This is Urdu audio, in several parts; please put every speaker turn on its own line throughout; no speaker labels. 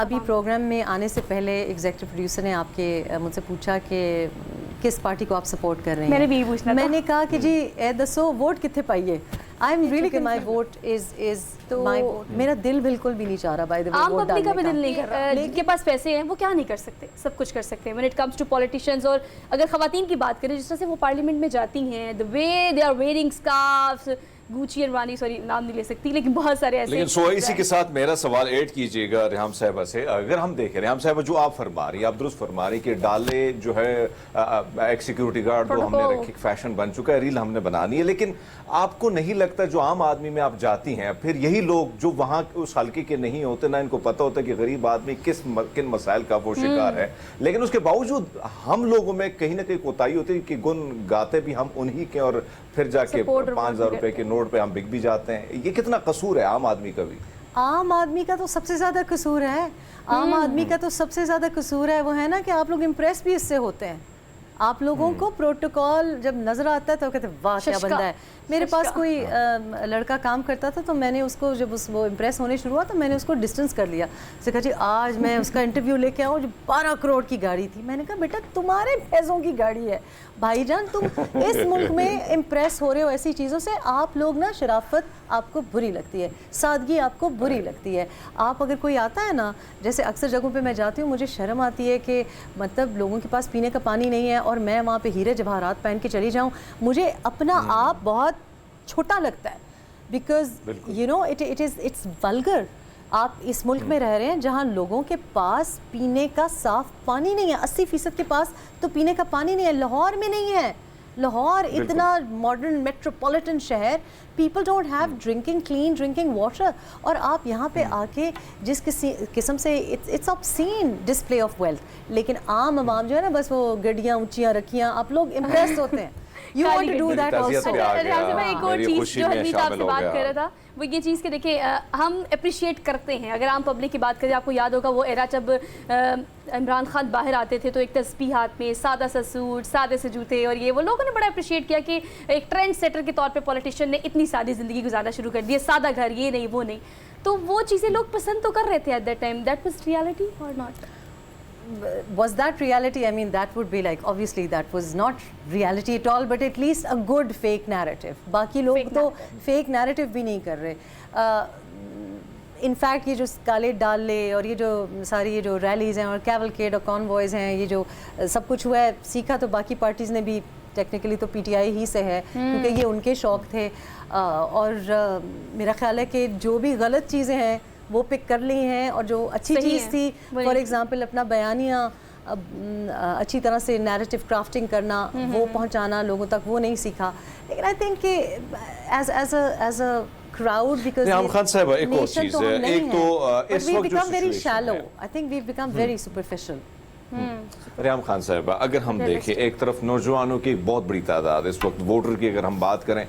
ابھی پروگرام میں آنے سے پہلے ایگزیکٹو پروڈیوسر نے آپ کے مجھ سے پوچھا کہ کس پارٹی کو آپ سپورٹ کر رہے ہیں.
میں نے بھی پوچھنا
میں نے کہا کہ جی اے دسو ووٹ کتنے پائیے. آئی ایم ریئلی کہ مائی ووٹ از مائی ووٹ. میرا دل بالکل بھی نہیں چاہ رہا بائی دی وے
عام
ووٹ
پبلک کا بھی
ڈالنے
دل نہیں کر رہا. جن کے پاس پیسے ہیں وہ کیا نہیں کر سکتے, سب کچھ کر سکتے ہیں when it comes to politicians. اور اگر خواتین کی بات کریں جس طرح سے وہ پارلیمنٹ میں جاتی ہیں, the way they are wearing scarves, Gucci اور وانی, سوری نام نہیں لے سکتی لیکن بہت سارے ایسے.
لیکن اسی کے ساتھ میرا سوال ایڈ کیجئے گا ریحام صاحبہ سے. اگر ہم دیکھیں ریحام صاحبہ جو آپ فرما رہی, آپ درست فرما رہی کہ ڈالے جو ہے ایک سیکیورٹی گارڈ جو ہم نے رکھی, فیشن بن چکا ہے, ریل ہم نے بنانی ہے, لیکن آپ کو نہیں لگتا جو عام آدمی میں آپ جاتی ہیں پھر یہی لوگ جو وہاں اس حلقے کے نہیں ہوتے, نہ ان کو پتہ ہوتا کہ غریب آدمی کن مسائل کا وہ شکار ہے, لیکن اس کے باوجود ہم لوگوں میں کہیں نہ کہیں کوتاہی ہوتی ہے کہ گن گاتے بھی ہم انہی کے اور پھر جا کے 5,000 روپے کے نوٹ پہ ہم بک بھی جاتے ہیں. یہ کتنا قصور ہے عام آدمی کا بھی؟
عام آدمی کا تو سب سے زیادہ قصور ہے. عام آدمی کا تو سب سے زیادہ قصور ہے وہ ہے نا کہ آپ لوگ امپریس بھی اس سے ہوتے ہیں. آپ لوگوں کو پروٹوکول جب نظر آتا ہے تو کہتے ہیں واہ کیا بندہ ہے. میرے پاس کوئی لڑکا کام کرتا تھا تو میں نے اس کو جب وہ امپریس ہونے شروع ہوا تو میں نے اس کو ڈسٹنس کر لیا. اس نے کہا جی آج میں اس کا انٹرویو لے کے آؤں, جو 12 کروڑ کی گاڑی تھی. میں نے کہا بیٹا تمہارے پیسوں کی گاڑی ہے بھائی جان, تم اس ملک میں امپریس ہو رہے ہو ایسی چیزوں سے. آپ لوگ نا شرافت آپ کو بری لگتی ہے, سادگی آپ کو بری لگتی ہے. آپ اگر کوئی آتا ہے نا, جیسے اکثر جگہوں پہ میں جاتی ہوں, مجھے شرم آتی ہے کہ مطلب لوگوں کے پاس پینے کا پانی نہیں ہے اور میں وہاں پہ ہیرے جواہرات پہن کے چلی جاؤں, مجھے اپنا آپ بہت چھوٹا لگتا ہے. Because you know it's vulgar. آپ اس ملک میں رہ رہے ہیں جہاں لوگوں کے پاس پینے کا صاف پانی نہیں ہے. 80% کے پاس تو پینے کا پانی نہیں ہے. لاہور میں نہیں ہے. لاہور اتنا ماڈرن میٹروپولیٹن شہر, people don't have clean drinking water. اور آپ یہاں پہ آ کے جس قسم سے it's obscene display of wealth. لیکن عام عوام جو ہے نا بس وہ گڈیاں اونچیاں رکھیاں, آپ لوگ امپریس ہوتے ہیں. You want to do that also.
ایک اور چیز جو حدمیت آپ سے بات کر رہا تھا وہ یہ چیز کہ دیکھیں ہم اپریشیٹ کرتے ہیں. اگر عام پبلک کی بات کریں, آپ کو یاد ہوگا وہ ایرا جب عمران خان باہر آتے تھے تو ایک تسبیح ہاتھ میں, سادہ سا سوٹ, سادے سے جوتے, اور یہ وہ لوگوں نے بڑا اپریشیٹ کیا کہ ایک ٹرینڈ سیٹر کے طور پہ پولیٹیشین نے اتنی سادی زندگی گزارنا شروع کر دی ہے, سادہ گھر, یہ نہیں وہ نہیں. تو وہ چیزیں لوگ پسند تو کر رہے تھے at that time. That was reality اور not.
Was that reality? I mean, that would be like, obviously that was not reality at all, but at least a good fake narrative. باقی لوگ تو fake narrative بھی نہیں کر رہے. ان فیکٹ یہ جو کالے ڈال لے اور یہ جو ساری یہ جو ریلیز ہیں اور کیولکیڈ اور کانوائز ہیں, یہ جو سب کچھ ہوا ہے, سیکھا تو باقی پارٹیز نے بھی ٹیکنیکلی تو پی ٹی آئی ہی سے ہے کیونکہ یہ ان کے شوق تھے. اور میرا خیال ہے کہ جو بھی غلط چیزیں ہیں وہ پک کر لی ہیں, اور جو اچھی چیز تھی فار ایگزامپل اپنا بیانیہ اچھی طرح سے نیریٹو کرافٹنگ کرنا, وہ پہنچانا لوگوں تک, وہ نہیں سیکھا. لیکن آئی تھنک کہ as a crowd, because
Reham Khan صاحبہ ایک اور چیز ہے, ایک تو اس وقت جو
very shallow, I think we become very superficial.
Reham Khan صاحبہ اگر ہم دیکھیں ایک طرف نوجوانوں کی ایک بہت بڑی تعداد ہے اس وقت, ووٹر کی اگر ہم بات کریں,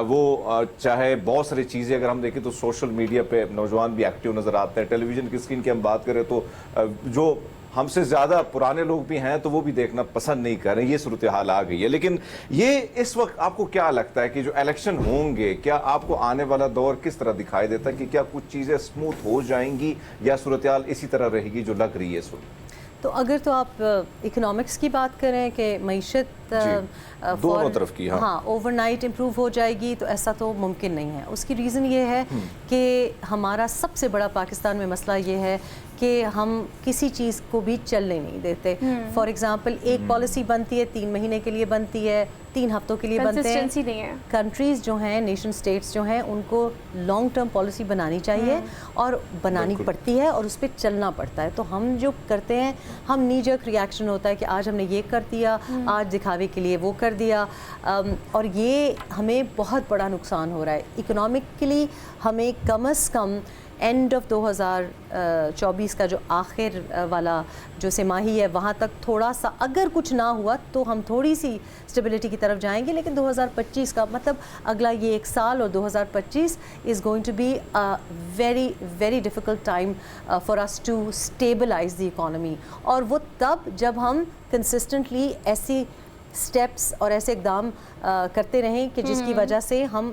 وہ چاہے بہت ساری چیزیں اگر ہم دیکھیں تو سوشل میڈیا پہ نوجوان بھی ایکٹیو نظر آتے ہیں. ٹیلی ویژن کی اسکرین کی ہم بات کریں تو جو ہم سے زیادہ پرانے لوگ بھی ہیں تو وہ بھی دیکھنا پسند نہیں کر رہے. یہ صورتحال آ گئی ہے. لیکن یہ اس وقت آپ کو کیا لگتا ہے کہ جو الیکشن ہوں گے, کیا آپ کو آنے والا دور کس طرح دکھائی دیتا ہے کہ کیا کچھ چیزیں اسموتھ ہو جائیں گی یا صورتحال اسی طرح رہے گی جو لگ رہی ہے اس وقت؟
تو اگر تو آپ اکنامکس کی بات کریں کہ معیشت
دونوں طرف کی
ہاں اوور نائٹ امپروو ہو جائے گی, تو ایسا تو ممکن نہیں ہے. اس کی ریزن یہ ہے کہ ہمارا سب سے بڑا پاکستان میں مسئلہ یہ ہے کہ ہم کسی چیز کو بھی چلنے نہیں دیتے. فار ایگزامپل ایک پالیسی بنتی ہے 3 مہینے کے لیے بنتی ہے, 3 ہفتوں کے لیے بنتے ہیں. کنٹریز جو ہیں, نیشن سٹیٹس جو ہیں, ان کو لانگ ٹرم پالیسی بنانی چاہیے اور بنانی پڑتی ہے اور اس پہ چلنا پڑتا ہے. تو ہم جو کرتے ہیں, ہم نی جرک ریاکشن ہوتا ہے کہ آج ہم نے یہ کر دیا, آج دکھاوے کے لیے وہ کر دیا, اور یہ ہمیں بہت بڑا نقصان ہو رہا ہے. اکنامکلی ہمیں کم از کم اینڈ آف 2024 کا جو آخر والا جو سماہی ہے وہاں تک تھوڑا سا اگر کچھ نہ ہوا تو ہم تھوڑی سی اسٹیبلٹی کی طرف جائیں گے. لیکن 2025 کا مطلب اگلا یہ 1 سال, اور 2025 is going to be very very difficult time for us to stabilise the economy. اور وہ تب جب ہم کنسسٹنٹلی ایسی اسٹیپس اور ایسے اقدام کرتے رہیں کہ جس کی وجہ سے ہم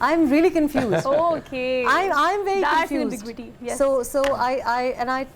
I am really confused.
Okay.
I am very
That's
confused.
ambiguity. Yes.
So I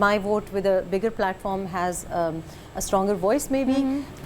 my vote with a bigger platform has a stronger voice maybe,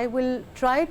I will try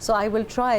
so I will try.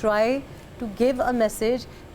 try to give a message